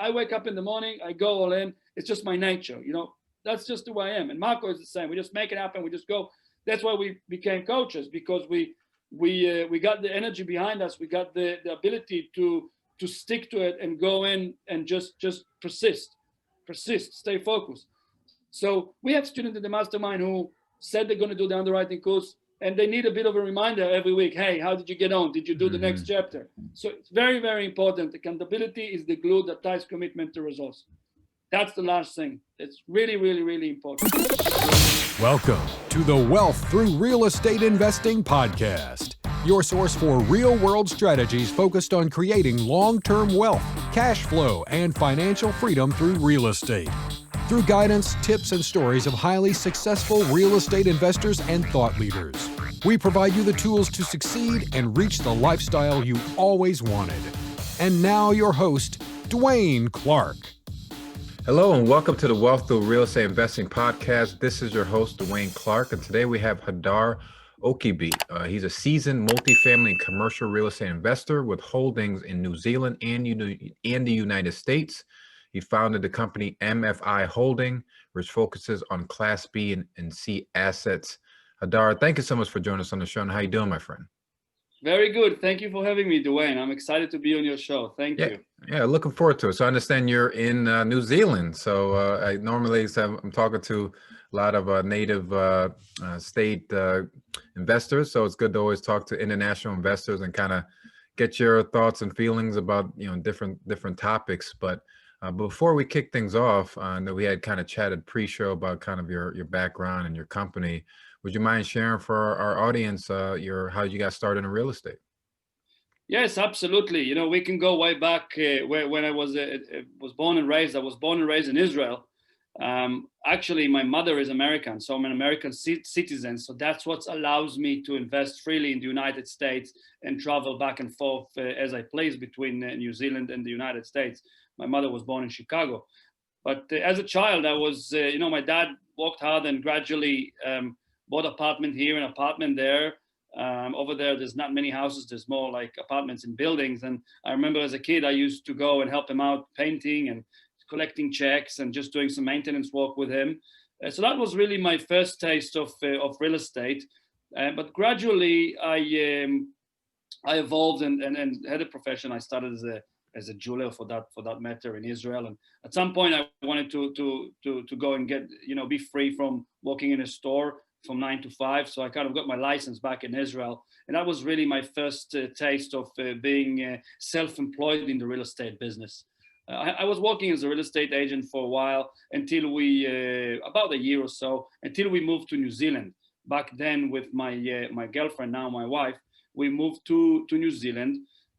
I wake up in the morning, I go all in. It's just my nature, that's just the way I am. And Marco is the same. We just make it happen. We just go. That's why we became coaches, because we got the energy behind us. We got the ability to stick to it and go in and just persist, stay focused. So we have students in the Mastermind who said they're going to do the underwriting course, and they need a bit of a reminder every week. Hey, how did you get on? Did you do the next chapter? So it's very, very important. Accountability is the glue that ties commitment to results. That's the last thing. It's really, really, really important. Welcome to the Wealth Through Real Estate Investing podcast, your source for real-world strategies focused on creating long-term wealth, cash flow, and financial freedom through real estate. Through guidance, tips, and stories of highly successful real estate investors and thought leaders, we provide you the tools to succeed and reach the lifestyle you always wanted. And now your host, Dwaine Clarke. Hello and welcome to the Wealth Through Real Estate Investing podcast. This is your host, Dwaine Clarke, and today we have Hadar Orkibi. He's a seasoned multifamily and commercial real estate investor with holdings in New Zealand and the United States. He founded the company MFI Holding, which focuses on Class B and C assets. Hadar, thank you so much for joining us on the show. And how you doing, my friend? Very good. Thank you for having me, Dwaine. I'm excited to be on your show. Thank you. Yeah, looking forward to it. So I understand you're in New Zealand. So I normally I'm talking to a lot of native state investors. So it's good to always talk to international investors and kind of get your thoughts and feelings about different topics. But before we kick things off, I know we had kind of chatted pre-show about kind of your background and your company. Would you mind sharing for our audience how you got started in real estate? Yes, absolutely. We can go way back when I was born and raised. I was born and raised in Israel. Actually, my mother is American, so I'm an American citizen. So that's what allows me to invest freely in the United States and travel back and forth as I please between New Zealand and the United States. My mother was born in Chicago. But as a child, I was, my dad worked hard and gradually bought apartment here and apartment there. Over there, there's not many houses. There's more like apartments and buildings. And I remember as a kid, I used to go and help him out painting and collecting checks and just doing some maintenance work with him. So that was really my first taste of real estate. But gradually, I evolved and had a profession. I started as a jeweler for that matter in Israel. And at some point, I wanted to go and get be free from working in a store from 9 to 5. So I kind of got my license back in Israel. And that was really my first taste of being self-employed in the real estate business. I was working as a real estate agent for a while until about a year or so, until we moved to New Zealand. Back then with my girlfriend, now my wife, we moved to New Zealand.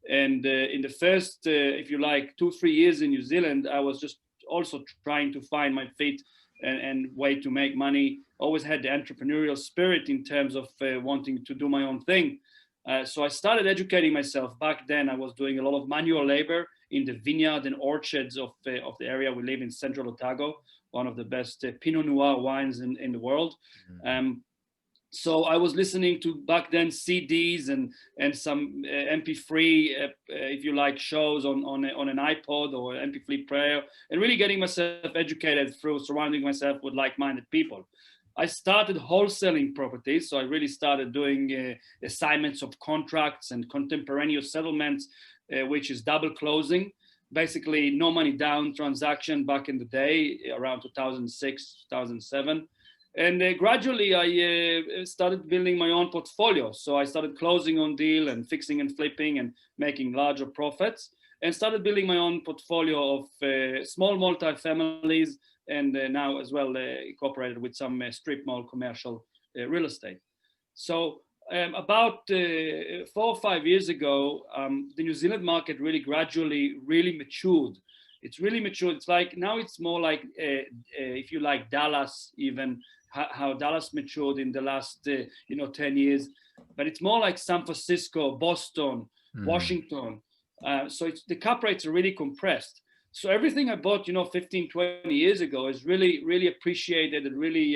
And in the first, if you like, 2-3 years in New Zealand, I was just also trying to find my feet and way to make money. Always had the entrepreneurial spirit in terms of wanting to do my own thing. So I started educating myself. Back then, I was doing a lot of manual labor in the vineyard and orchards of the area. We live in Central Otago, one of the best Pinot Noir wines in the world. So I was listening to back then CDs and some MP3, if you like, shows on an iPod or MP3 player, and really getting myself educated through surrounding myself with like-minded people. I started wholesaling properties, so I really started doing assignments of contracts and contemporaneous settlements, which is double closing. Basically, no money down transaction back in the day, around 2006, 2007. And gradually, I started building my own portfolio. So I started closing on deal and fixing and flipping and making larger profits, and started building my own portfolio of small multifamilies, and now as well incorporated with some strip mall commercial real estate. So about 4 or 5 years ago, the New Zealand market really gradually really matured. It's really matured. It's like now it's more like, if you like, Dallas, even how Dallas matured in the last 10 years. But it's more like San Francisco, Boston, Washington. So the cap rates are really compressed. So everything I bought 15, 20 years ago is really, really appreciated, and really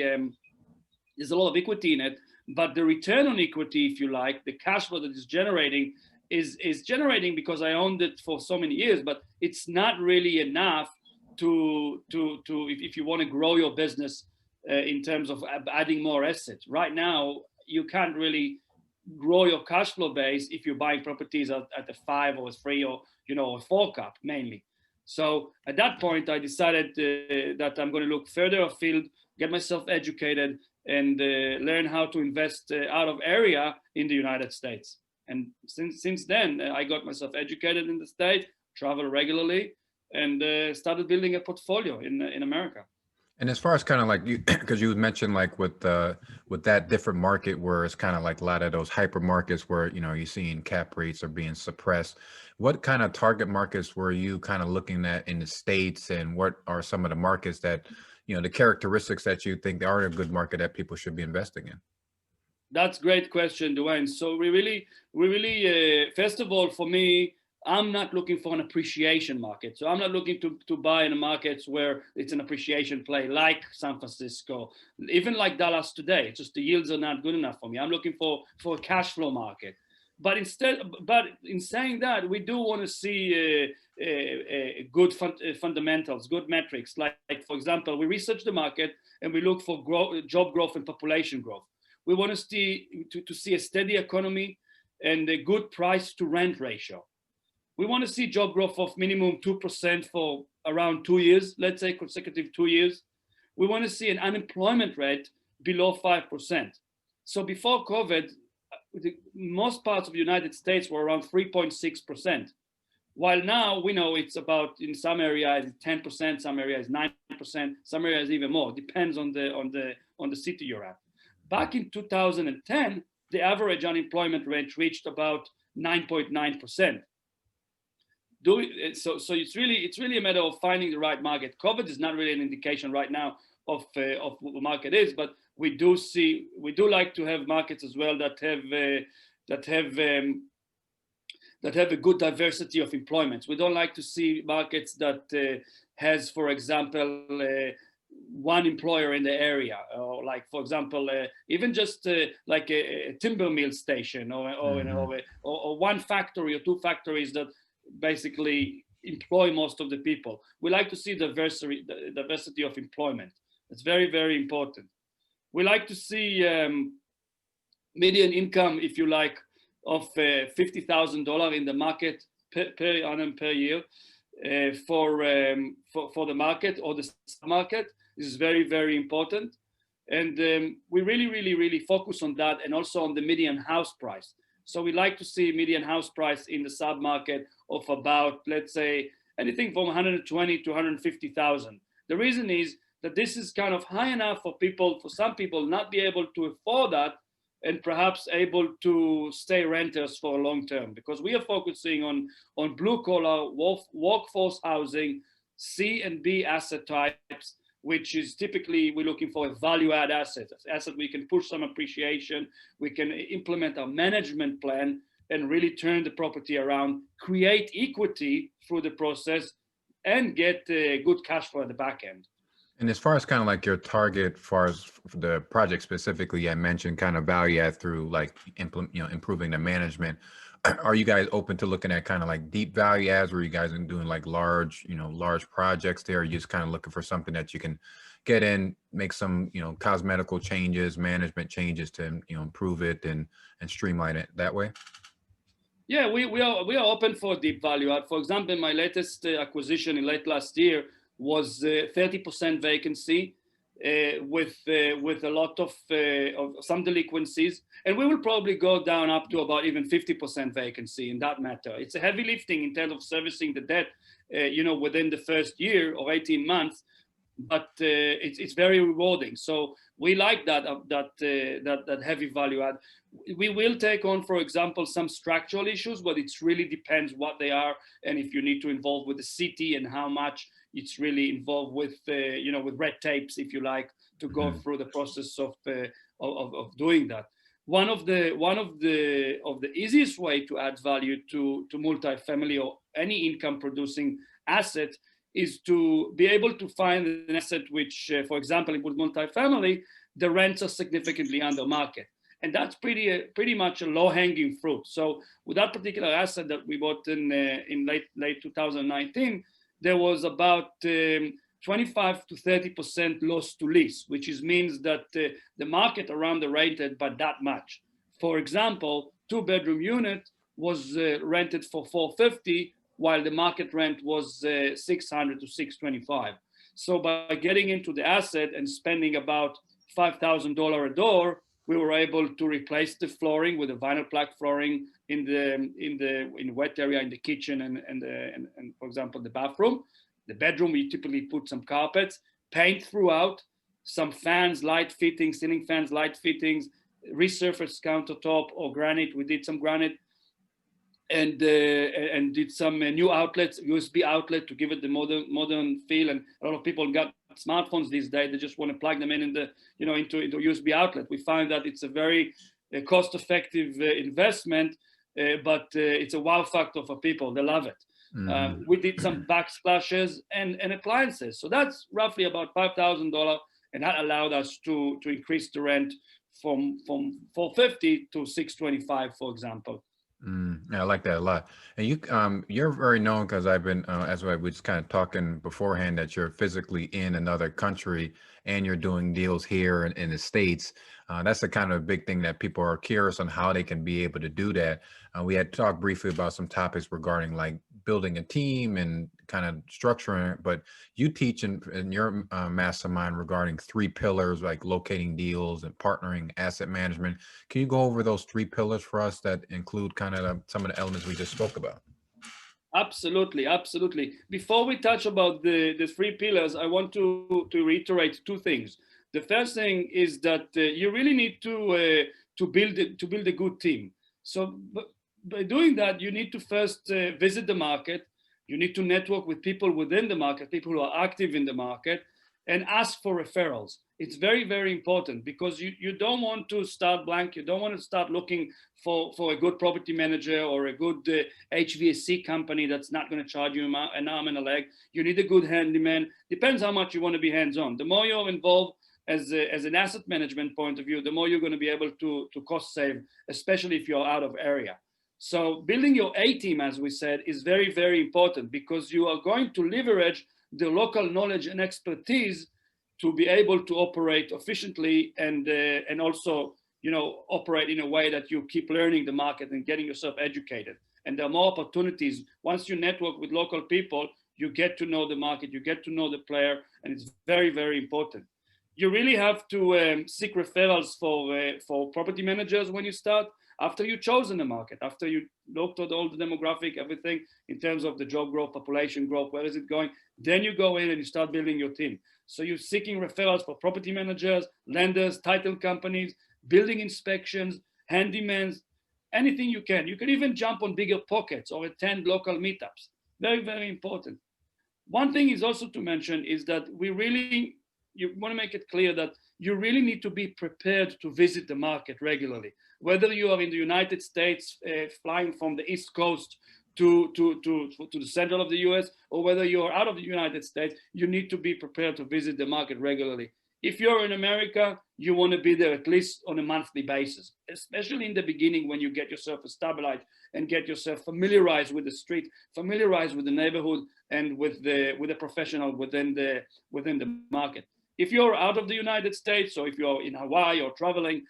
there's a lot of equity in it. But the return on equity, if you like, the cash flow that it's generating is generating because I owned it for so many years, but it's not really enough to if you want to grow your business in terms of adding more assets. Right now, you can't really grow your cash flow base if you're buying properties at a 5 or a 3 or a 4 cap mainly. So at that point, I decided that I'm going to look further afield, get myself educated, and learn how to invest out of area in the United States. And since then, I got myself educated in the States, travel regularly, and started building a portfolio in America. And as far as kind of like you, because you mentioned like with that different market where it's kind of like a lot of those hyper markets where, you're seeing cap rates are being suppressed. What kind of target markets were you kind of looking at in the States, and what are some of the markets that, the characteristics that you think are a good market that people should be investing in? That's a great question, Dwaine. So we really, first of all, for me, I'm not looking for an appreciation market. So I'm not looking to buy in markets where it's an appreciation play, like San Francisco, even like Dallas today. It's just the yields are not good enough for me. I'm looking for a cash flow market. But in saying that, we do want to see good fundamentals, good metrics. Like for example, we research the market and we look for job growth and population growth. We want to see a steady economy and a good price to rent ratio. We want to see job growth of minimum 2% for around 2 years, let's say consecutive 2 years. We want to see an unemployment rate below 5%. So before COVID, most parts of the United States were around 3.6%. While now we know it's about, in some areas 10%, some areas 9%, some areas even more. Depends on the city you're at. Back in 2010, the average unemployment rate reached about 9.9%. So it's really a matter of finding the right market. COVID is not really an indication right now of what the market is, but we do like to have markets as well that have a good diversity of employments. We don't like to see markets that has, for example, one employer in the area, or like, for example, even just like a timber mill station, or one factory or 2 factories that basically employ most of the people. We like to see diversity of employment. It's very, very important. We like to see median income, if you like, of $50,000 in the market per annum per year for the market or the market. This is very, very important. And we really focus on that, and also on the median house price. So we like to see median house price in the sub-market of about, let's say, anything from 120 to 150,000. The reason is that this is kind of high enough for some people not be able to afford that, and perhaps able to stay renters for a long term, because we are focusing on blue collar workforce housing, C and B asset types, which is typically we're looking for a value add asset we can push some appreciation, we can implement our management plan and really turn the property around, create equity through the process, and get good cash flow at the back end. And as far as kind of like your target, as far as the project specifically, I mentioned kind of value add through like improving the management. Are you guys open to looking at kind of like deep value adds, where you guys are doing like large projects there? Or are you just kind of looking for something that you can get in, make some, cosmetical changes, management changes to, improve it and streamline it that way? Yeah, we are open for deep value add. For example, my latest acquisition in late last year was 30% vacancy with a lot of some delinquencies, and we will probably go down up to about even 50% vacancy in that matter. It's a heavy lifting in terms of servicing the debt, within the first year or 18 months, but it's very rewarding. So we like that heavy value add. We will take on, for example, some structural issues, but it really depends what they are, and if you need to involve with the city and how much it's really involved with with red tapes, if you like, to go through the process of doing that. One of the easiest way to add value to multifamily or any income producing asset is to be able to find an asset which, for example, with multifamily, the rents are significantly under market. And that's pretty much a low-hanging fruit. So with that particular asset that we bought in late 2019, there was about 25 to 30% loss to lease, which means that the market around the rented by that much. For example, 2-bedroom unit was rented for $450, while the market rent was $600 to $625. So by getting into the asset and spending about $5,000 a door, we were able to replace the flooring with a vinyl plank flooring in the wet area in the kitchen and for example the bathroom. The bedroom, we typically put some carpets, paint throughout, some fans, light fittings, ceiling fans, light fittings, resurfaced countertop or granite. We did some granite, and did some new outlets, USB outlet to give it the modern feel. And a lot of people got smartphones these days. They just want to plug them in the into USB outlet. We find that it's a very cost-effective investment, but it's a wow factor for people. They love it. Mm-hmm. We did some backsplashes and appliances. So that's roughly about $5,000, and that allowed us to increase the rent from $450 to $625, for example. Yeah, I like that a lot. And you're very known because I've been, as we was kind of talking beforehand, that you're physically in another country and you're doing deals here in the States. That's the kind of big thing that people are curious on how they can be able to do that. We had talked briefly about some topics regarding like building a team and kind of structuring it, but you teach in your mastermind regarding 3 pillars, like locating deals and partnering, asset management. Can you go over those 3 pillars for us that include kind of some of the elements we just spoke about? Absolutely. Before we touch about the 3 pillars, I want to reiterate 2 things. The first thing is that you really need to build a good team. So by doing that, you need to first visit the market. You need to network with people within the market, people who are active in the market, and ask for referrals. It's very, very important because you don't want to start blank. You don't want to start looking for a good property manager or a good HVAC company that's not going to charge you an arm and a leg. You need a good handyman. Depends how much you want to be hands-on. The more you're involved as an asset management point of view, the more you're going to be able to cost save, especially if you're out of area. So building your A team, as we said, is very, very important because you are going to leverage the local knowledge and expertise to be able to operate efficiently and also, operate in a way that you keep learning the market and getting yourself educated. And there are more opportunities. Once you network with local people, you get to know the market, you get to know the player, and it's very, very important. You really have to seek referrals for property managers when you start. After you've chosen the market, after you looked at all the demographic, everything in terms of the job growth, population growth, where is it going? Then you go in and you start building your team. So you're seeking referrals for property managers, lenders, title companies, building inspections, handymans, anything you can. You can even jump on bigger pockets or attend local meetups. Very, very important. One thing is also to mention is that you want to make it clear that you really need to be prepared to visit the market regularly. Whether you are in the United States, flying from the East Coast to the center of the US, or whether you are out of the United States, you need to be prepared to visit the market regularly. If you're in America, you want to be there at least on a monthly basis, especially in the beginning when you get yourself stabilized and get yourself familiarized with the street, familiarized with the neighborhood, and with the professional within the market. If you're out of the United States, or if you're in Hawaii or traveling,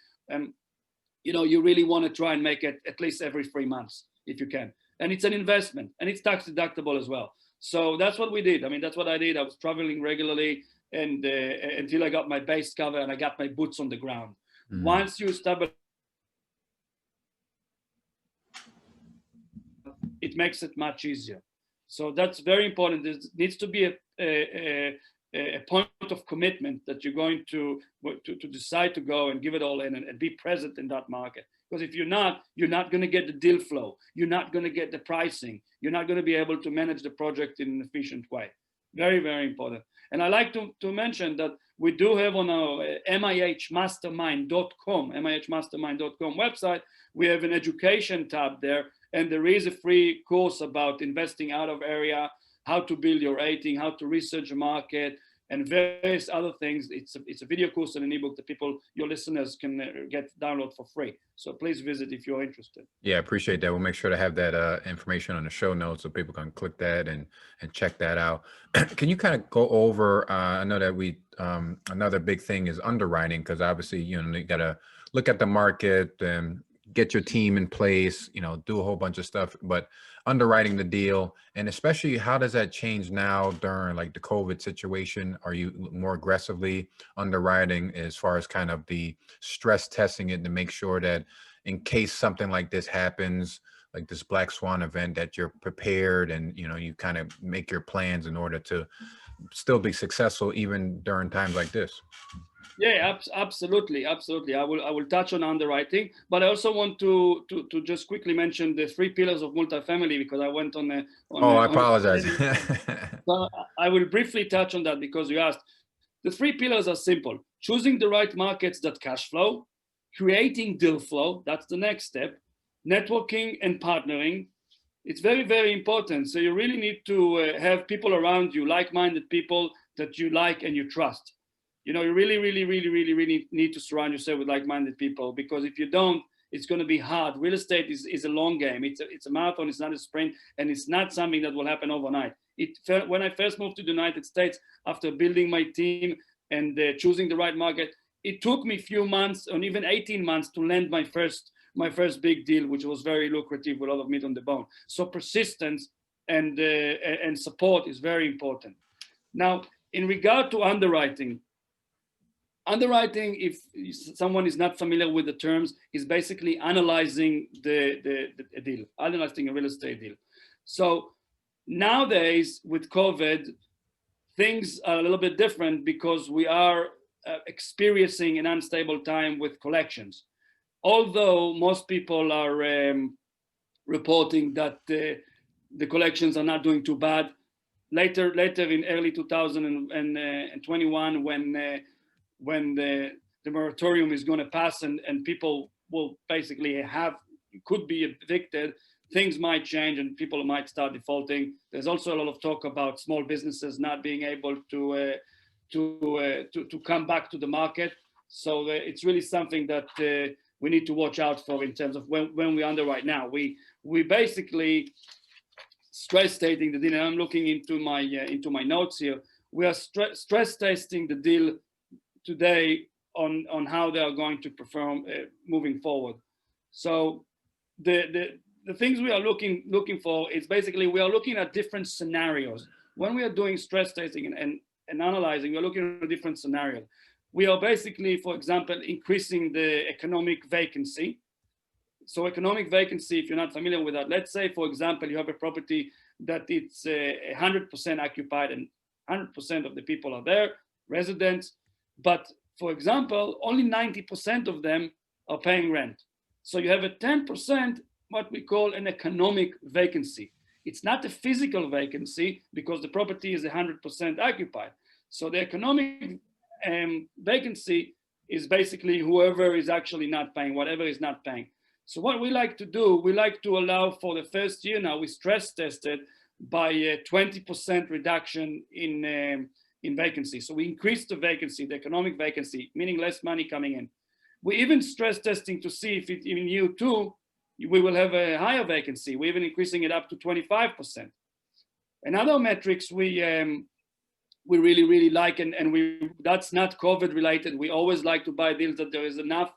you really want to try and make it at least every 3 months if you can. And it's an investment, and it's tax deductible as well. So that's what we did. I mean, that's what I did. I was traveling regularly and until I got my base cover and I got my boots on the ground. Mm-hmm. Once you establish, it makes it much easier. So that's very important. There needs to be a point of commitment that you're going to decide to go and give it all in and be present in that market. Because if you're not going to get the deal flow. You're not going to get the pricing. You're not going to be able to manage the project in an efficient way. Very, very important. And I like to mention that we do have on our mihmastermind.com website, we have an education tab there. And there is a free course about investing out of area, how to build your rating, how to research the market, and various other things. It's a video course and an ebook that your listeners can get download for free. So please visit if you're interested. Yeah, appreciate that. We'll make sure to have that information on the show notes so people can click that and check that out. Can you kind of go over, I know that another big thing is underwriting, because obviously, you got to look at the market and get your team in place, do a whole bunch of stuff, but underwriting the deal, and especially how does that change now during like the COVID situation? Are you more aggressively underwriting as far as kind of the stress testing it to make sure that in case something like this happens, like this black swan event, that you're prepared and, you kind of make your plans in order to still be successful even during times like this? Yeah, absolutely. I will touch on underwriting, but I also want to just quickly mention the 3 pillars of multifamily, because I went on. I apologize. So I will briefly touch on that because you asked. The 3 pillars are simple: choosing the right markets that cash flow, creating deal flow, that's the next step, networking and partnering. It's very, very important. So you really need to have people around you, like-minded people that you like and you trust. You really, really, really, really, really need to surround yourself with like-minded people, because if you don't, it's going to be hard. Real estate is a long game. It's a marathon. It's not a sprint, and it's not something that will happen overnight. When I first moved to the United States, after building my team and choosing the right market, it took me a few months, or even 18 months, to land my first big deal, which was very lucrative with a lot of meat on the bone. So persistence and support is very important. Now, in regard to underwriting, if someone is not familiar with the terms, is basically analyzing the deal, analyzing a real estate deal. So nowadays with COVID, things are a little bit different because we are experiencing an unstable time with collections. Although most people are reporting that the collections are not doing too bad, later in early 2021, when the moratorium is going to pass and people will basically could be evicted, things might change and people might start defaulting. There's also a lot of talk about small businesses not being able to come back to the market. So it's really something that we need to watch out for in terms of when we underwrite now. We basically stress testing the deal, and I'm looking into my notes here. We are stress testing the deal today on how they are going to perform moving forward. So the things we are looking for is basically we are looking at different scenarios. When we are doing stress testing and analyzing, we're looking at a different scenario. We are basically, for example, increasing the economic vacancy. So economic vacancy, if you're not familiar with that, let's say, for example, you have a property that it's 100% occupied and 100% of the people are there, residents, but for example, only 90% of them are paying rent. So you have a 10%, what we call an economic vacancy. It's not a physical vacancy because the property is 100% occupied. So the economic vacancy is basically whoever is actually not paying, whatever is not paying. So what we like to do, we like to allow for the first year now, we stress tested by a 20% reduction in vacancy. So we increase the vacancy, the economic vacancy, meaning less money coming in. We even stress testing to see if in year 2, we will have a higher vacancy. We're even increasing it up to 25%. Another metrics we really, really like, and that's not COVID related. We always like to buy deals that there is enough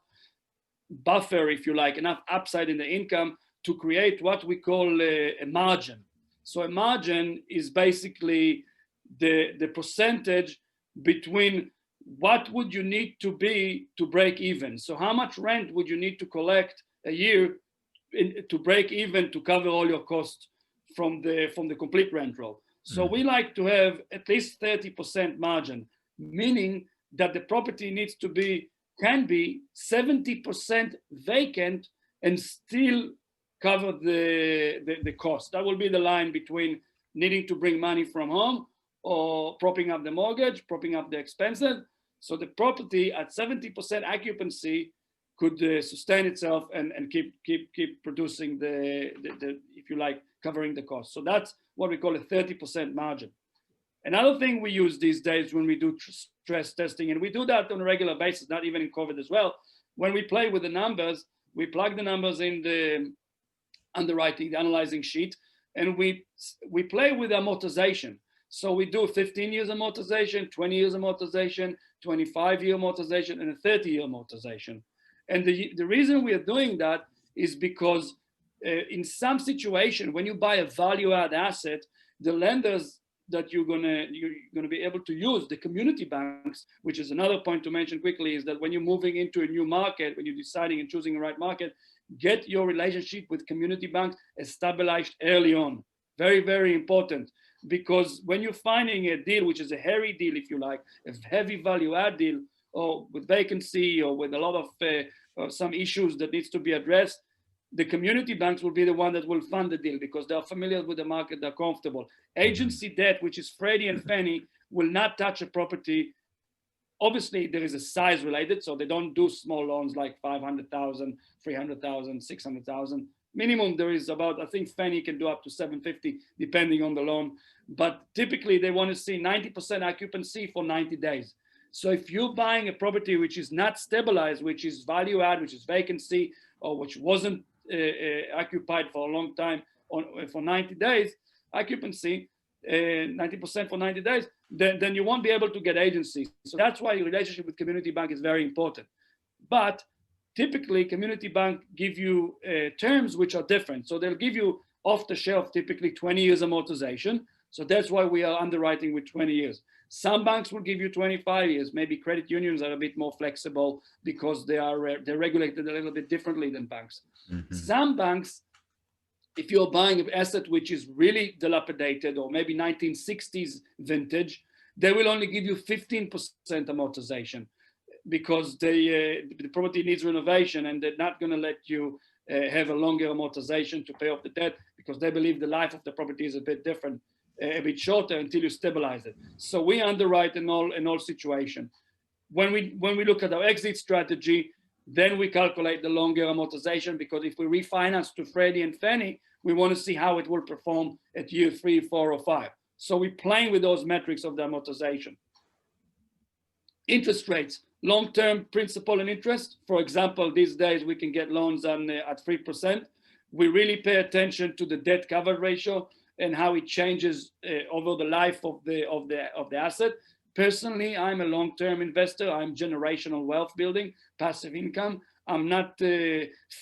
buffer, if you like, enough upside in the income to create what we call a margin. So a margin is basically the percentage between what would you need to be to break even. So how much rent would you need to collect a year to break even to cover all your costs from the complete rent roll. So we like to have at least 30% margin, meaning that the property needs to can be 70% vacant and still cover the cost. That will be the line between needing to bring money from home or propping up the mortgage, propping up the expenses. So the property at 70% occupancy could sustain itself and keep producing the if you like, covering the cost. So that's what we call a 30% margin. Another thing we use these days when we do stress testing, and we do that on a regular basis, not even in COVID as well, when we play with the numbers, we plug the numbers in the underwriting, the analyzing sheet, and we play with amortization. So we do 15 years amortization, 20 years amortization, 25-year amortization, and a 30-year amortization. And the reason we are doing that is because in some situation, when you buy a value-add asset, the lenders that you're gonna be able to use, the community banks, which is another point to mention quickly, is that when you're moving into a new market, when you're deciding and choosing the right market, get your relationship with community banks established early on. Very, very important, because when you're finding a deal, which is a hairy deal, if you like, a heavy value add deal, or with vacancy or with a lot of some issues that needs to be addressed, the community banks will be the one that will fund the deal because they are familiar with the market, they're comfortable. Agency debt, which is Freddie and Fannie, will not touch a property. Obviously, there is a size related, so they don't do small loans like 500,000, 300,000, 600,000. Minimum, there is about, I think Fannie can do up to 750, depending on the loan. But typically, they want to see 90% occupancy for 90 days. So if you're buying a property which is not stabilized, which is value add, which is vacancy, or which wasn't occupied for a long time for 90 days, occupancy, 90% for 90 days, then you won't be able to get agency. So that's why your relationship with community bank is very important. But typically, community bank give you terms which are different. So they'll give you off the shelf, typically 20 years amortization. So that's why we are underwriting with 20 years. Some banks will give you 25 years. Maybe credit unions are a bit more flexible because they're regulated a little bit differently than banks. Mm-hmm. Some banks, if you're buying an asset which is really dilapidated or maybe 1960s vintage, they will only give you 15% amortization because the property needs renovation, and they're not going to let you have a longer amortization to pay off the debt because they believe the life of the property is a bit different, a bit shorter until you stabilize it. So we underwrite in all situation. When we look at our exit strategy, then we calculate the longer amortization, because if we refinance to Freddie and Fannie, we want to see how it will perform at year 3, 4, or 5. So we're playing with those metrics of the amortization. Interest rates, long-term principal and interest. For example, these days we can get loans at 3%. We really pay attention to the debt cover ratio and how it changes over the life of the asset. Personally, I'm a long-term investor. I'm generational wealth building, passive income. I'm not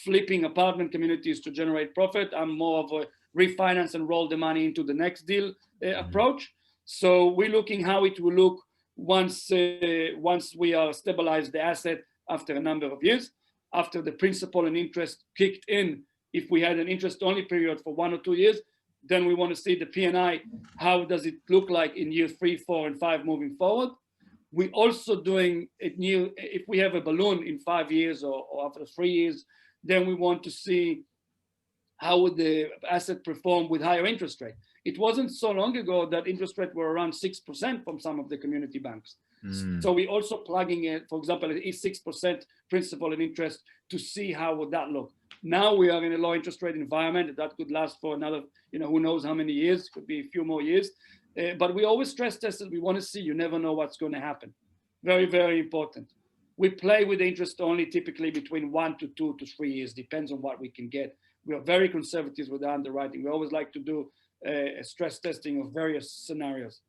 flipping apartment communities to generate profit. I'm more of a refinance and roll the money into the next deal approach. So we're looking how it will look once we are stabilized the asset after a number of years, after the principal and interest kicked in. If we had an interest-only period for 1 or 2 years, then we want to see the P&I, how does it look like in year 3, 4, and 5 moving forward. We're also doing it new, if we have a balloon in 5 years or after 3 years, then we want to see how would the asset perform with higher interest rate. It wasn't so long ago that interest rates were around 6% from some of the community banks. So we also plugging in, for example, at 6% principal and interest to see how would that look. Now we are in a low interest rate environment that could last for another, who knows how many years, could be a few more years. But we always stress test it. We want to see, you never know what's going to happen. Very, very important. We play with interest only typically between 1 to 2 to 3 years, depends on what we can get. We are very conservative with the underwriting. We always like to do a stress testing of various scenarios.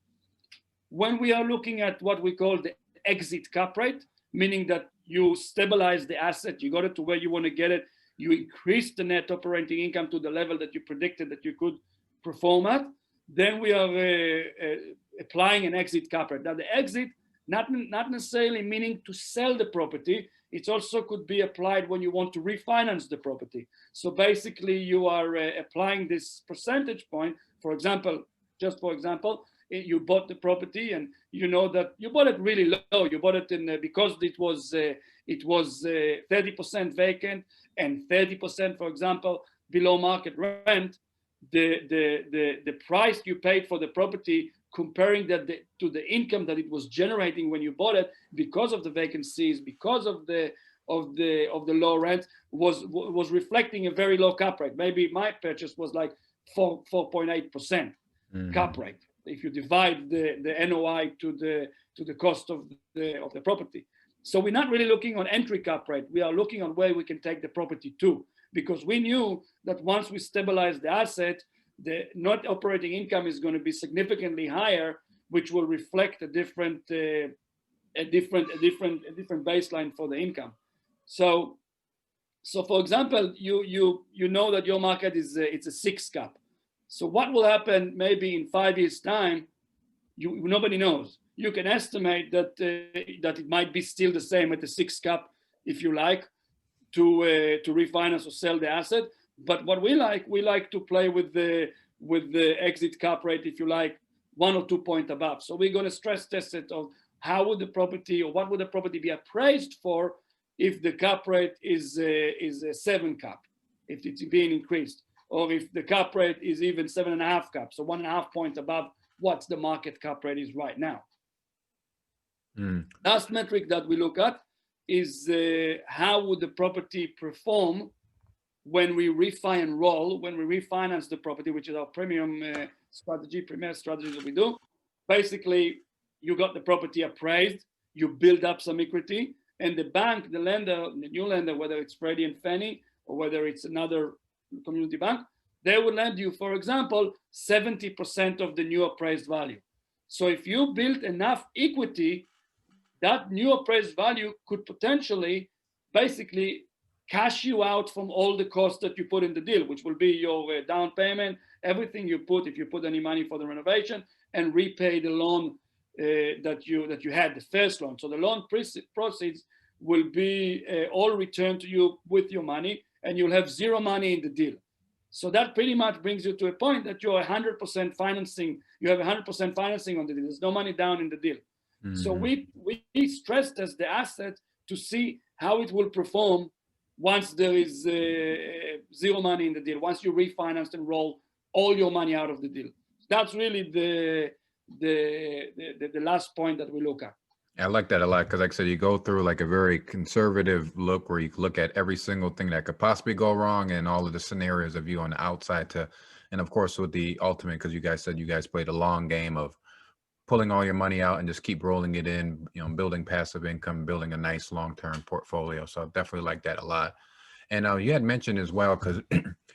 When we are looking at what we call the exit cap rate, meaning that you stabilize the asset, you got it to where you want to get it, you increase the net operating income to the level that you predicted that you could perform at, then we are applying an exit cap rate. Now the exit, not necessarily meaning to sell the property, it also could be applied when you want to refinance the property. So basically you are applying this percentage point. For example, you bought the property and you know that you bought it really low. You bought it in because it was 30% vacant and 30%, for example, below market rent. The price you paid for the property, comparing that to the income that it was generating when you bought it, because of the vacancies, because of the low rent, was reflecting a very low cap rate. Maybe my purchase was like 4.8% cap rate. if you divide the NOI to the cost of the property. So we're not really looking on entry cap rate. We are looking on where we can take the property to, because we knew that once we stabilize the asset, the net operating income is going to be significantly higher, which will reflect a different baseline for the income. So for example, you know that your market is it's a 6 cap. So what will happen maybe in 5 years' time? Nobody knows. You can estimate that it might be still the same at the 6 cap, if you like, to refinance or sell the asset. But what we like to play with the exit cap rate, if you like, 1 or 2 points above. So we're going to stress test it of how would the property, or what would the property be appraised for if the cap rate is a 7 cap, if it's being increased, or if the cap rate is even 7.5 cap, so 1.5 points above what the market cap rate is right now. Last metric that we look at is how would the property perform when we refi and roll, when we refinance the property, which is our premier strategy that we do. Basically, you got the property appraised, you build up some equity, and the bank, the lender, the new lender, whether it's Freddie and Fannie or whether it's another community bank, they will lend you, for example, 70% of the new appraised value. So if you build enough equity, that new appraised value could potentially basically cash you out from all the costs that you put in the deal, which will be your down payment, everything you put, if you put any money for the renovation, and repay the loan that you had, the first loan. So the loan proceeds will be all returned to you with your money, and you'll have zero money in the deal. So that pretty much brings you to a point that you're 100% financing. You have 100% financing on the deal. There's no money down in the deal. Mm-hmm. So we stress test the asset to see how it will perform once there is zero money in the deal, once you refinance and roll all your money out of the deal. That's really the last point that we look at. I like that a lot, because like I said, you go through like a very conservative look where you look at every single thing that could possibly go wrong and all of the scenarios of you on the outside and of course with the ultimate, because you guys said you guys played a long game of pulling all your money out and just keep rolling it in, building passive income, building a nice long-term portfolio. So I definitely like that a lot. And you had mentioned as well, because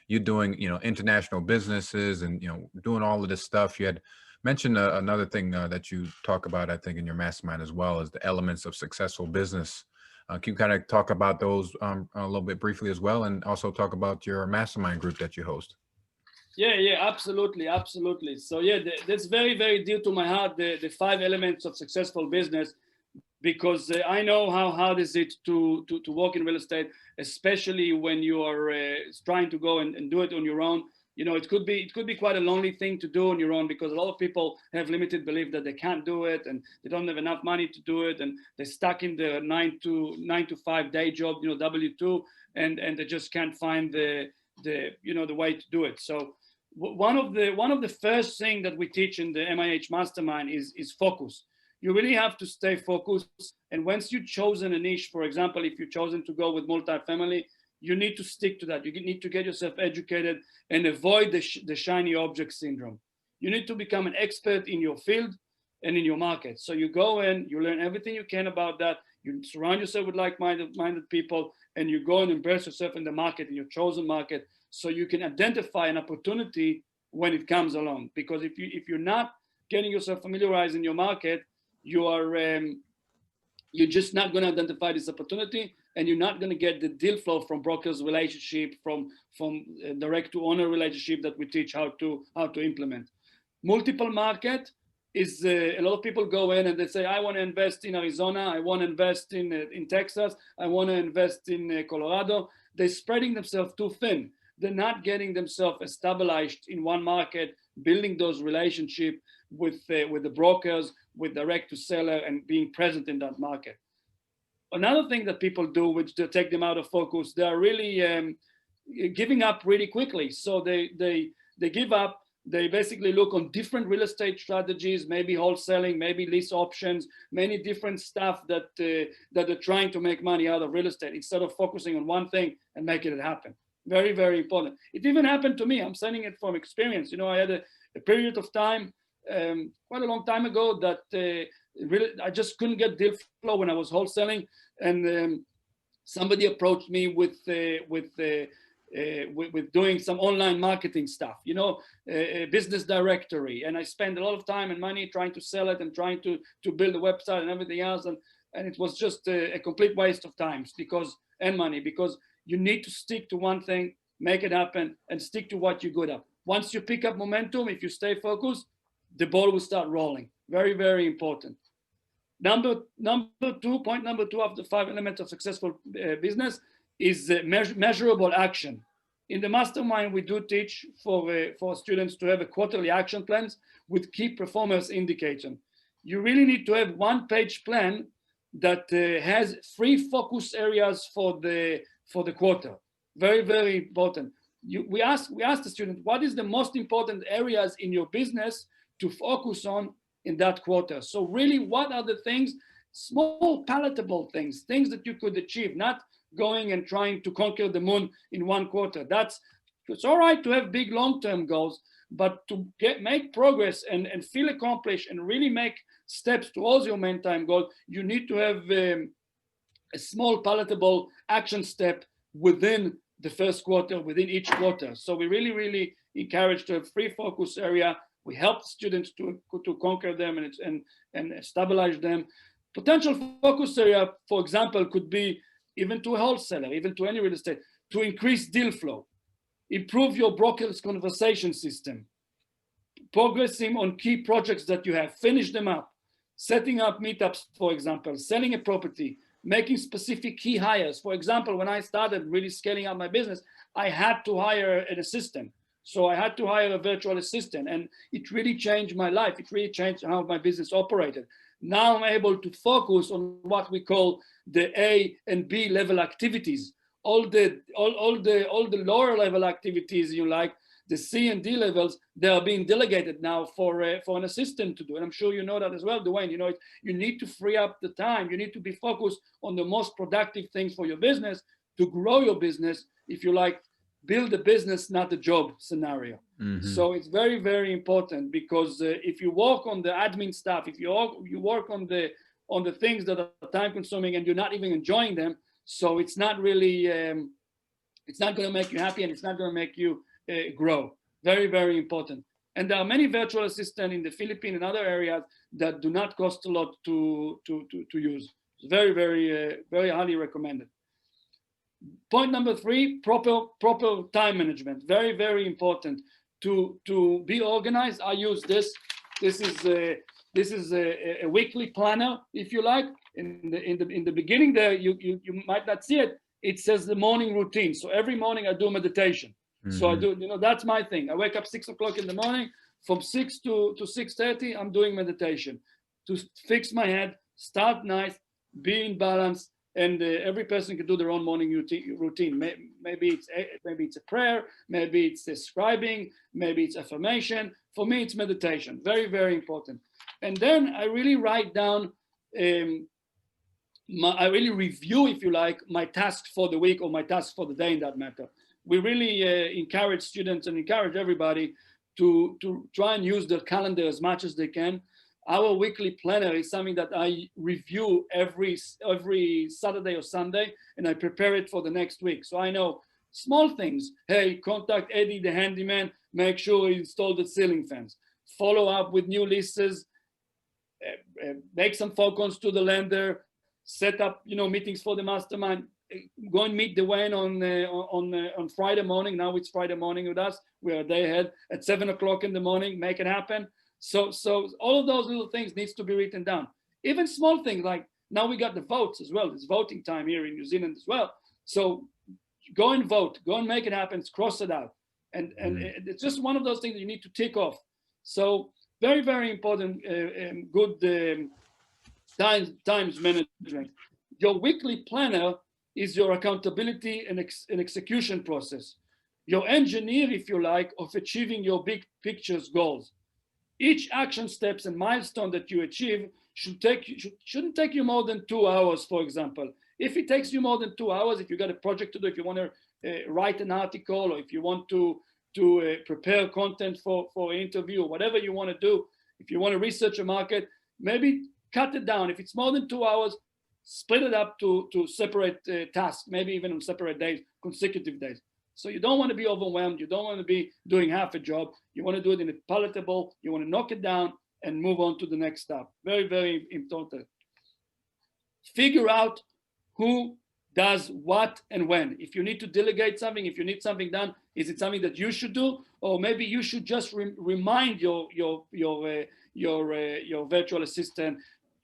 you're doing, international businesses and, doing all of this stuff. You had mentioned another thing that you talk about, I think, in your mastermind as well, is the elements of successful business. Can you kind of talk about those a little bit briefly as well, and also talk about your mastermind group that you host? Yeah, absolutely. So yeah, that's very, very dear to my heart, the 5 elements of successful business, because I know how hard is it to work in real estate, especially when you are trying to go and do it on your own. It could be quite a lonely thing to do on your own, because a lot of people have limited belief that they can't do it, and they don't have enough money to do it, and they're stuck in the 9 to 5 day job, W2, and they just can't find the way to do it. So one of the first thing that we teach in the MIH Mastermind is focus. You really have to stay focused. And once you've chosen a niche, for example, if you've chosen to go with multifamily, you need to stick to that. You need to get yourself educated and avoid the shiny object syndrome. You need to become an expert in your field and in your market. So you go in, you learn everything you can about that. You surround yourself with like-minded people, and you go and immerse yourself in the market, in your chosen market, so you can identify an opportunity when it comes along. Because if you're not getting yourself familiarized in your market, you're just not going to identify this opportunity, and you're not going to get the deal flow from brokers relationship, from direct to owner relationship that we teach how to implement. Multiple market is a lot of people go in and they say, I want to invest in Arizona, I want to invest in Texas, I want to invest in Colorado. They're spreading themselves too thin. They're not getting themselves established in one market, building those relationships with the brokers, with direct to seller, and being present in that market. Another thing that people do, which to take them out of focus, they are really giving up really quickly. So they give up. They basically look on different real estate strategies, maybe wholesaling, maybe lease options, many different stuff that they're trying to make money out of real estate, instead of focusing on one thing and making it happen. Very, very important. It even happened to me. I'm saying it from experience. I had a period of time quite a long time ago that really I just couldn't get deal flow when I was wholesaling, and somebody approached me with doing some online marketing stuff, a business directory, and I spent a lot of time and money trying to sell it and trying to build a website and everything else, and it was just a complete waste of time and money, because you need to stick to one thing, make it happen, and stick to what you're good at. Once you pick up momentum, if you stay focused, the ball will start rolling. Very, very important. Point number two of the 5 elements of successful business is measurable action. In the Mastermind, we do teach for students to have a quarterly action plans with key performance indicator. You really need to have one-page plan that has 3 focus areas for the quarter. Very, very important. We ask the student, what is the most important areas in your business to focus on in that quarter? So really, what are the things, small palatable things that you could achieve, not going and trying to conquer the moon in one quarter. It's all right to have big long-term goals, but to make progress and feel accomplished and really make steps towards your main time goal, you need to have a small palatable action step within the first quarter, within each quarter. So we really, really encourage to have 3 focus area. We help students to conquer them and stabilize them. Potential focus area, for example, could be even to a wholesaler, even to any real estate, to increase deal flow, improve your broker's conversation system, progressing on key projects that you have, finish them up, setting up meetups, for example, selling a property, making specific key hires. For example, when I started really scaling up my business, I had to hire an assistant. So I had to hire a virtual assistant, and it really changed my life. It really changed how my business operated. Now I'm able to focus on what we call the A and B level activities. All the lower level activities, the C and D levels, they are being delegated now for an assistant to do. And I'm sure you know that as well, Dwaine. You need to free up the time. You need to be focused on the most productive things for your business to grow your business, if you like, build a business, not a job scenario. Mm-hmm. So it's very, very important, because if you work on the admin stuff, if you work on the things that are time consuming and you're not even enjoying them, so it's not really, it's not going to make you happy, and it's not going to make you grow. Very, very important. And there are many virtual assistants in the Philippines and other areas that do not cost a lot to use. It's very, very, very highly recommended. Point number 3, proper time management. Very, very important to be organized. I use this. This is a weekly planner, if you like. In the beginning there, you might not see it. It says the morning routine. So every morning I do meditation. Mm-hmm. So I do, that's my thing. I wake up 6 o'clock in the morning. From 6 to 6:30, I'm doing meditation to fix my head, start nice, be in balance. And every person can do their own morning routine. Maybe it's a prayer, maybe it's scribing, maybe it's affirmation. For me, it's meditation. Very, very important. And then I really write down, I really review, if you like, my tasks for the week or my tasks for the day, in that matter. We really encourage students and encourage everybody to try and use their calendar as much as they can. Our weekly planner is something that I review every Saturday or Sunday, and I prepare it for the next week. So I know small things. Hey, contact Eddie, the handyman, make sure he installed the ceiling fans. Follow up with new leases, make some phone calls to the lender, set up meetings for the Mastermind. Go and meet Dwaine on Friday morning. Now it's Friday morning with us. We're a day ahead at 7 o'clock in the morning. Make it happen. So all of those little things needs to be written down. Even small things like now we got the votes as well. It's voting time here in New Zealand as well. So go and vote. Go and make it happen. Cross it out. And it's just one of those things that you need to tick off. So very, very important. Good times management. Your weekly planner is your accountability and execution process. Your engineer, if you like, of achieving your big picture's goals. Each action steps and milestone that you achieve shouldn't take you more than 2 hours, for example. If it takes you more than 2 hours, if you got a project to do, if you want to write an article, or if you want to prepare content for an interview, or whatever you want to do, If you want to research a market, maybe cut it down. If it's more than 2 hours, split it up to separate tasks, maybe even on separate days, consecutive days. So you don't want to be overwhelmed. You don't want to be doing half a job. You want to do it in a palatable. You want to knock it down and move on to the next step. Very, very important. Figure out who does what and when. If you need to delegate something, if you need something done, is it something that you should do, or maybe you should just remind your virtual assistant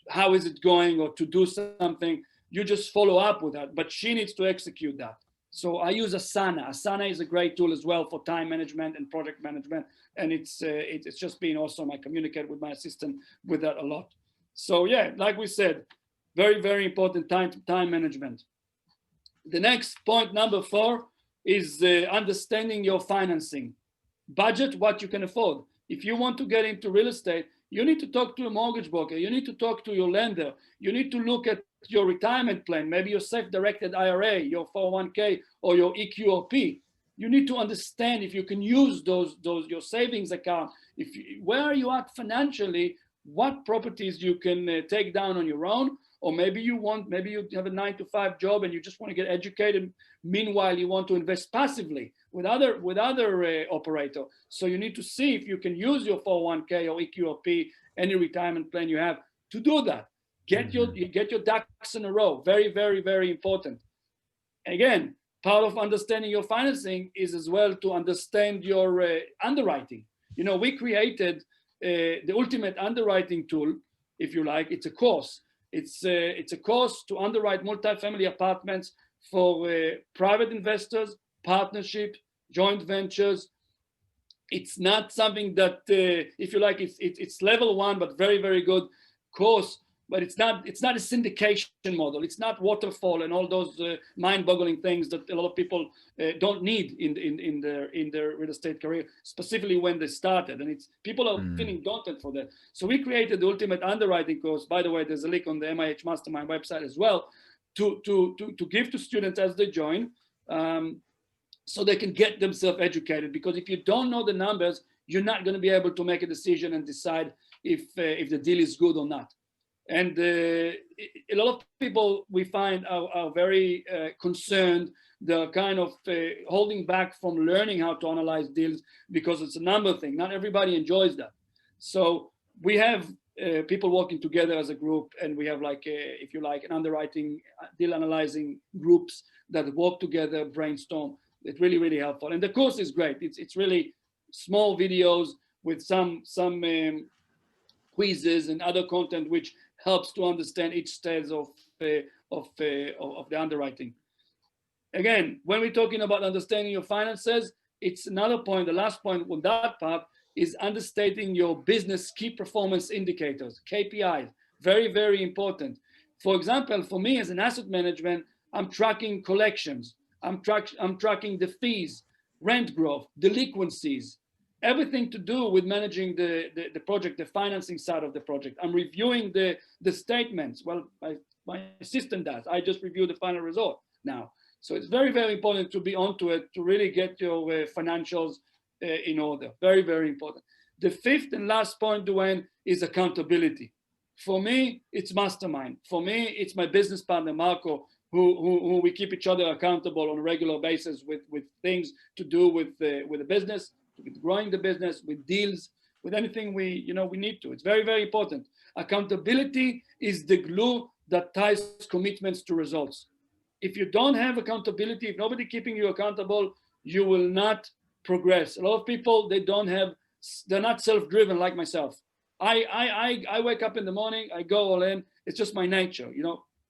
how is it going, or to do something. You just follow up with that, but she needs to execute that. So I use Asana. Asana is a great tool as well for time management and project management, and it's just been awesome. I communicate with my assistant with that a lot. So yeah, like we said, very, very important time management. The next point, number 4, is understanding your financing. Budget what you can afford. If you want to get into real estate, you need to talk to a mortgage broker. You need to talk to your lender. You need to look at your retirement plan, maybe your self-directed IRA, your 401k, or your EQOP. You need to understand if you can use those your savings account. Where are you at financially? What properties you can take down on your own, or maybe you have a 9-to-5 job and you just want to get educated. Meanwhile, you want to invest passively with other operator. So you need to see if you can use your 401k or EQOP, any retirement plan you have, to do that. Get your ducks in a row. Very, very, very important. Again, part of understanding your financing is as well to understand your underwriting. You know, we created the ultimate underwriting tool, if you like. It's a course. It's a course to underwrite multifamily apartments for private investors, partnership, joint ventures. It's not something that, if you like, it's level 1, but very, very good course. But it's not a syndication model. It's not waterfall and all those mind-boggling things that a lot of people don't need in their real estate career, specifically when they started. And people are feeling daunted for that. So we created the ultimate underwriting course. By the way, there's a link on the MIH Mastermind website as well to give to students as they join, so they can get themselves educated. Because if you don't know the numbers, you're not going to be able to make a decision and decide if the deal is good or not. And a lot of people we find are very concerned. They're kind of holding back from learning how to analyze deals because it's a number thing. Not everybody enjoys that. So we have people working together as a group, and we have if you like, an underwriting, deal analyzing groups that work together, brainstorm. It's really, really helpful. And the course is great. It's really small videos with some quizzes and other content which helps to understand each stage of the underwriting. Again, when we're talking about understanding your finances, it's another point. The last point on that part is understanding your business key performance indicators, KPIs. Very, very important. For example, for me as an asset management, I'm tracking collections. I'm tracking the fees, rent growth, delinquencies, everything to do with managing the project, the financing side of the project. I'm reviewing the statements. Well, my assistant does. I just review the final result now. So it's very, very important to be onto it, to really get your financials in order. Very, very important. The 5th and last point, Dwaine, is accountability. For me, it's Mastermind. For me, it's my business partner, Marco, who we keep each other accountable on a regular basis with things to do with the business, with growing the business, with deals, with anything we need to. It's very, very important. Accountability is the glue that ties commitments to results. If you don't have accountability, if nobody keeping you accountable, you will not progress. A lot of people, they're not self-driven like myself. I wake up in the morning, I go all in. It's just my nature,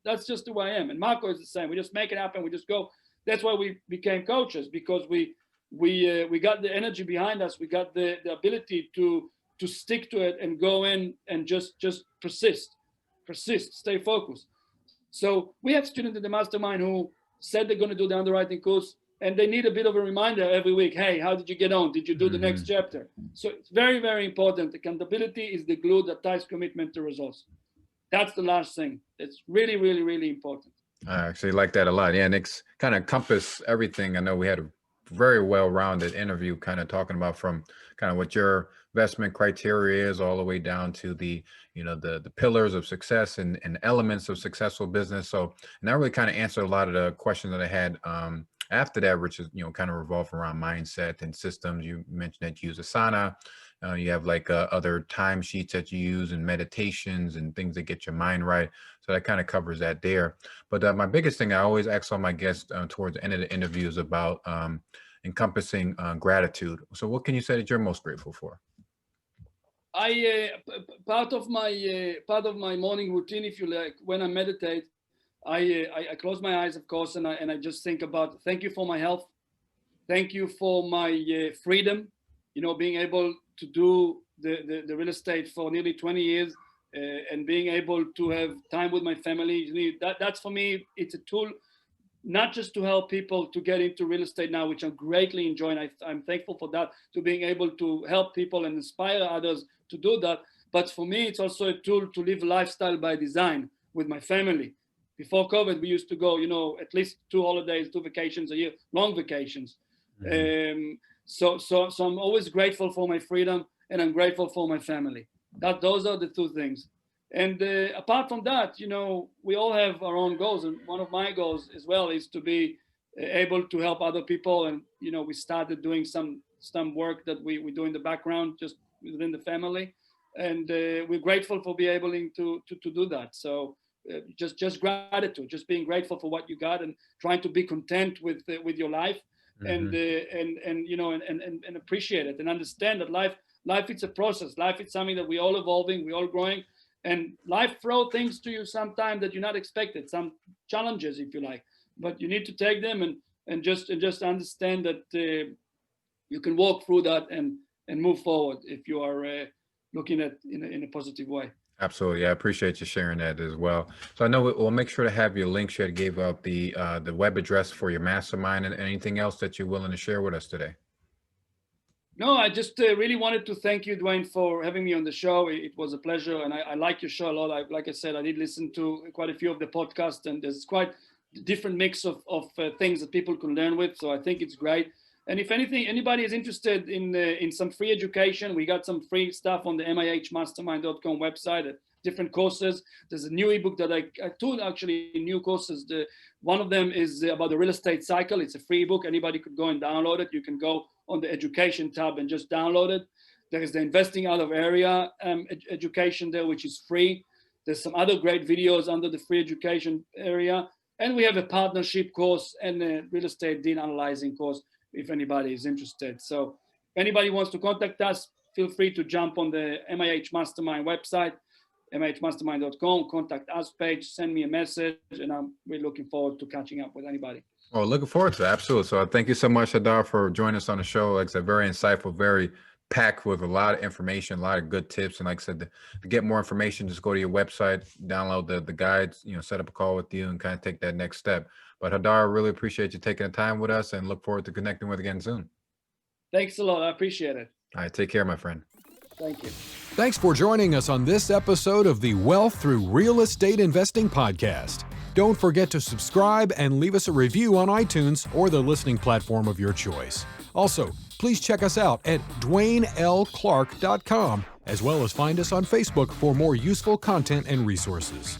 that's just who I am. And Marco is the same. We just make it happen. We just go. That's why we became coaches, because we got the energy behind us. We got the ability to stick to it and go in and just persist, stay focused. So we have students in the Mastermind who said they're going to do the underwriting course, and they need a bit of a reminder every week. Hey, how did you get on? Did you do the next chapter? So it's very, very important. Accountability is the glue that ties commitment to results. That's the last thing. It's really, really, really important. I actually like that a lot. Yeah, and it's kind of encompass everything. I know we had a very well-rounded interview, kind of talking about from kind of what your investment criteria is all the way down to the, the pillars of success and elements of successful business. So, and that really kind of answered a lot of the questions that I had after that, which is, kind of revolve around mindset and systems. You mentioned that you use Asana. You have like other timesheets that you use and meditations and things that get your mind right. So that kind of covers that there. But my biggest thing I always ask all my guests towards the end of the interview is about encompassing gratitude. So what can you say that you're most grateful for? Part of my morning routine, if you like, when I meditate, I close my eyes, of course, and I just think about, thank you for my health, thank you for my freedom, being able to do the real estate for nearly 20 years and being able to have time with my family. That's for me, it's a tool, not just to help people to get into real estate now, which I'm greatly enjoying. I'm thankful for that, to being able to help people and inspire others to do that. But for me, it's also a tool to live a lifestyle by design with my family. Before COVID, we used to go, at least 2 holidays, 2 vacations a year, long vacations. Mm-hmm. So I'm always grateful for my freedom, and I'm grateful for my family. Those are the 2 things. And apart from that, we all have our own goals. And one of my goals as well is to be able to help other people. And, we started doing some work that we do in the background, just within the family. And we're grateful for being able to do that. So just gratitude, just being grateful for what you got and trying to be content with your life. Mm-hmm. and appreciate it and understand that life it's a process. Life is something that we all evolving, we all growing, and life throw things to you sometimes that you're not expected, some challenges, if you like, but you need to take them and just understand that you can walk through that and move forward if you are looking at in a positive way. Absolutely. I appreciate you sharing that as well. So I know we'll make sure to have your links. You gave out the web address for your mastermind and anything else that you're willing to share with us today. No, I just really wanted to thank you, Dwaine, for having me on the show. It was a pleasure, and I like your show a lot. Like I said, I did listen to quite a few of the podcasts, and there's quite a different mix of things that people can learn with. So I think it's great. And if anybody is interested in some free education, we got some free stuff on the mihmastermind.com website, different courses. There's a new ebook that I 2 actually new courses. One of them is about the real estate cycle. It's a free ebook. Anybody could go and download it. You can go on the education tab and just download it. There is the investing out of area education there, which is free. There's some other great videos under the free education area. And we have a partnership course and a real estate deal analyzing course, if anybody is interested. So if anybody wants to contact us, feel free to jump on the MIH Mastermind website, mihmastermind.com, contact us page, send me a message, and I'm really looking forward to catching up with anybody. Well, looking forward to it. Absolutely. So thank you so much, Hadar, for joining us on the show. Like I said, very insightful, very packed with a lot of information, a lot of good tips. And like I said, to get more information, just go to your website, download the guides, set up a call with you and kind of take that next step. But Hadar, really appreciate you taking the time with us and look forward to connecting with you again soon. Thanks a lot. I appreciate it. All right. Take care, my friend. Thank you. Thanks for joining us on this episode of the Wealth Through Real Estate Investing podcast. Don't forget to subscribe and leave us a review on iTunes or the listening platform of your choice. Also, please check us out at DwaineLClarke.com, as well as find us on Facebook for more useful content and resources.